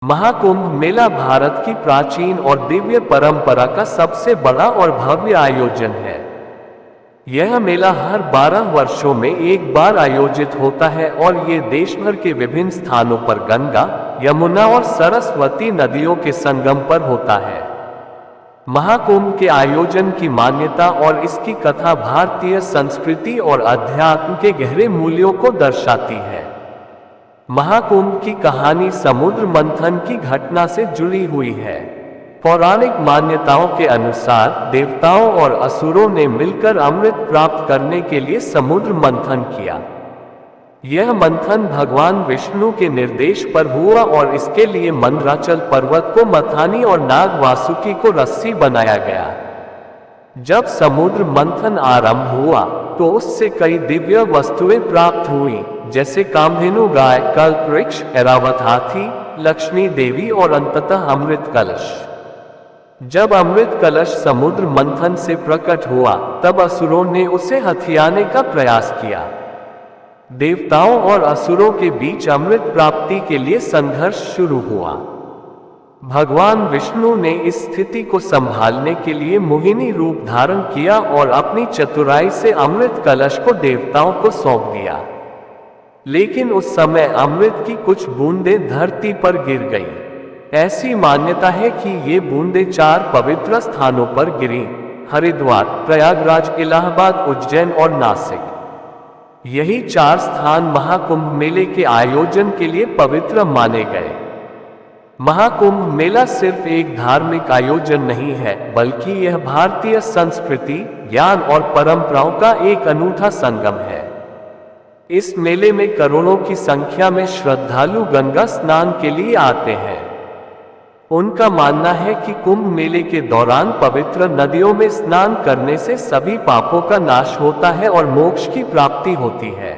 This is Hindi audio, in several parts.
महाकुंभ मेला भारत की प्राचीन और दिव्य परंपरा का सबसे बड़ा और भव्य आयोजन है। यह मेला हर 12 वर्षों में एक बार आयोजित होता है और ये देश भर के विभिन्न स्थानों पर गंगा, यमुना और सरस्वती नदियों के संगम पर होता है। महाकुंभ के आयोजन की मान्यता और इसकी कथा भारतीय संस्कृति और अध्यात्म के गहरे मूल्यों को दर्शाती है। महाकुंभ की कहानी समुद्र मंथन की घटना से जुड़ी हुई है। पौराणिक मान्यताओं के अनुसार देवताओं और असुरों ने मिलकर अमृत प्राप्त करने के लिए समुद्र मंथन किया। यह मंथन भगवान विष्णु के निर्देश पर हुआ और इसके लिए मंदराचल पर्वत को मथानी और नाग वासुकी को रस्सी बनाया गया। जब समुद्र मंथन आरंभ हुआ तो उससे कई दिव्य वस्तुएं प्राप्त हुई, जैसे कामधेनु गाय, कल्प वृक्ष, ऐरावत हाथी, लक्ष्मी देवी और अंततः अमृत कलश। जब अमृत कलश समुद्र मंथन से प्रकट हुआ तब असुरों ने उसे हथियाने का प्रयास किया। देवताओं और असुरों के बीच अमृत प्राप्ति के लिए संघर्ष शुरू हुआ। भगवान विष्णु ने इस स्थिति को संभालने के लिए मोहिनी रूप धारण किया और अपनी चतुराई से अमृत कलश को देवताओं को सौंप दिया। लेकिन उस समय अमृत की कुछ बूंदें धरती पर गिर गईं। ऐसी मान्यता है कि ये बूंदें 4 पवित्र स्थानों पर गिरीं: हरिद्वार, प्रयागराज, इलाहाबाद, उज्जैन और नासिक। यही 4 स्थान महाकुंभ मेले के आयोजन के लिए पवित्र माने गए। महाकुंभ मेला सिर्फ एक धार्मिक आयोजन नहीं है, बल्कि यह भारतीय संस्कृति, ज्ञान और परंपराओं का एक अनूठा संगम है। इस मेले में करोड़ों की संख्या में श्रद्धालु गंगा स्नान के लिए आते हैं। उनका मानना है कि कुंभ मेले के दौरान पवित्र नदियों में स्नान करने से सभी पापों का नाश होता है और मोक्ष की प्राप्ति होती है।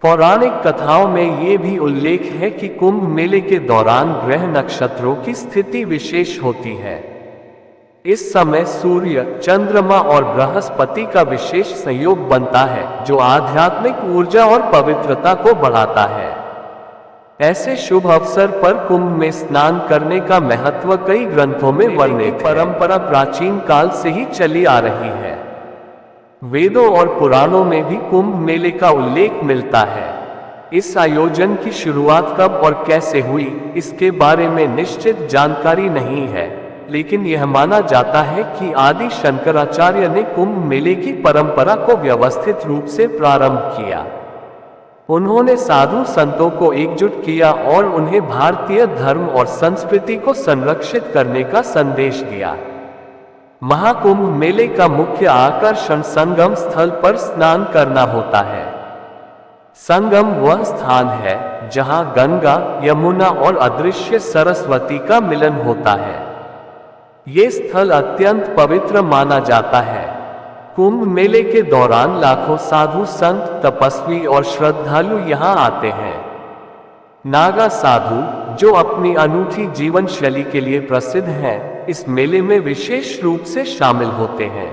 पौराणिक कथाओं में ये भी उल्लेख है कि कुंभ मेले के दौरान ग्रह नक्षत्रों की स्थिति विशेष होती है। इस समय सूर्य, चंद्रमा और बृहस्पति का विशेष संयोग बनता है, जो आध्यात्मिक ऊर्जा और पवित्रता को बढ़ाता है। ऐसे शुभ अवसर पर कुंभ में स्नान करने का महत्व कई ग्रंथों में वर्णित। परंपरा प्राचीन काल से ही चली आ रही है। वेदों और पुराणों में भी कुंभ मेले का उल्लेख मिलता है। इस आयोजन की शुरुआत कब और कैसे हुई, इसके बारे में निश्चित जानकारी नहीं है, लेकिन यह माना जाता है कि आदि शंकराचार्य ने कुंभ मेले की परंपरा को व्यवस्थित रूप से प्रारंभ किया। उन्होंने साधु संतों को एकजुट किया और उन्हें भारतीय धर्म और संस्कृति को संरक्षित करने का संदेश दिया। महाकुंभ मेले का मुख्य आकर्षण संगम स्थल पर स्नान करना होता है। संगम वह स्थान है जहां गंगा, यमुना और अदृश्य सरस्वती का मिलन होता है। ये स्थल अत्यंत पवित्र माना जाता है। कुंभ मेले के दौरान लाखों साधु संत, तपस्वी और श्रद्धालु यहाँ आते हैं। नागा साधु, जो अपनी अनूठी जीवन शैली के लिए प्रसिद्ध हैं, इस मेले में विशेष रूप से शामिल होते हैं।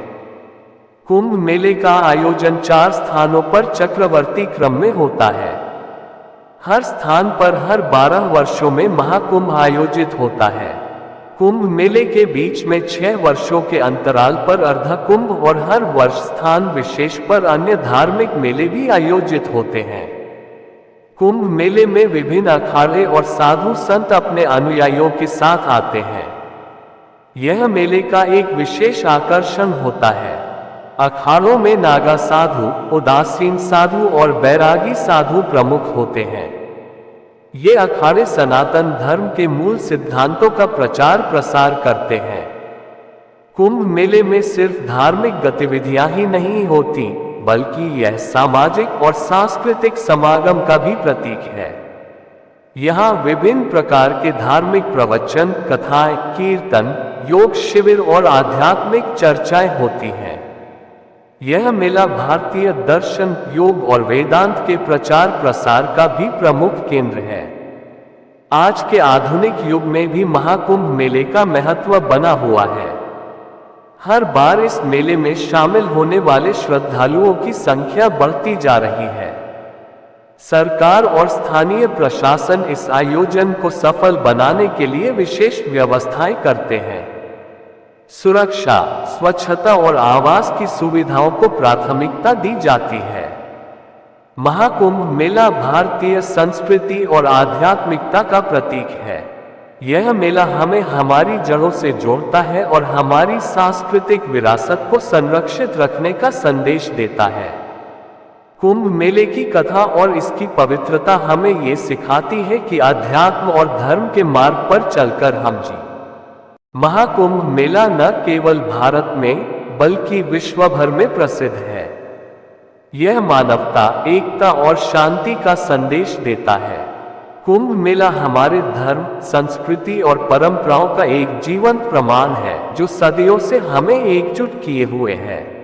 कुंभ मेले का आयोजन 4 स्थानों पर चक्रवर्ती क्रम में होता है। हर स्थान पर हर 12 वर्षों में महाकुंभ आयोजित होता है। कुंभ मेले के बीच में 6 वर्षों के अंतराल पर अर्धकुंभ और हर वर्ष स्थान विशेष पर अन्य धार्मिक मेले भी आयोजित होते हैं। कुंभ मेले में विभिन्न अखाड़े और साधु संत अपने अनुयायियों के साथ आते हैं। यह मेले का एक विशेष आकर्षण होता है। अखाड़ों में नागा साधु, उदासीन साधु और बैरागी साधु प्रमुख होते हैं। ये अखाड़े सनातन धर्म के मूल सिद्धांतों का प्रचार प्रसार करते हैं। कुंभ मेले में सिर्फ धार्मिक गतिविधियां ही नहीं होती, बल्कि यह सामाजिक और सांस्कृतिक समागम का भी प्रतीक है। यहाँ विभिन्न प्रकार के धार्मिक प्रवचन, कथाएं, कीर्तन, योग शिविर और आध्यात्मिक चर्चाएं होती हैं। यह मेला भारतीय दर्शन, योग और वेदांत के प्रचार प्रसार का भी प्रमुख केंद्र है। आज के आधुनिक युग में भी महाकुंभ मेले का महत्व बना हुआ है। हर बार इस मेले में शामिल होने वाले श्रद्धालुओं की संख्या बढ़ती जा रही है। सरकार और स्थानीय प्रशासन इस आयोजन को सफल बनाने के लिए विशेष व्यवस्थाएं करते हैं। सुरक्षा, स्वच्छता और आवास की सुविधाओं को प्राथमिकता दी जाती है। महाकुंभ मेला भारतीय संस्कृति और आध्यात्मिकता का प्रतीक है। यह मेला हमें हमारी जड़ों से जोड़ता है और हमारी सांस्कृतिक विरासत को संरक्षित रखने का संदेश देता है। कुंभ मेले की कथा और इसकी पवित्रता हमें ये सिखाती है कि अध्यात्म और धर्म के मार्ग पर चलकर हम जी। महाकुंभ मेला न केवल भारत में बल्कि विश्व भर में प्रसिद्ध है। यह मानवता, एकता और शांति का संदेश देता है। कुंभ मेला हमारे धर्म, संस्कृति और परंपराओं का एक जीवंत प्रमाण है जो सदियों से हमें एकजुट किए हुए है।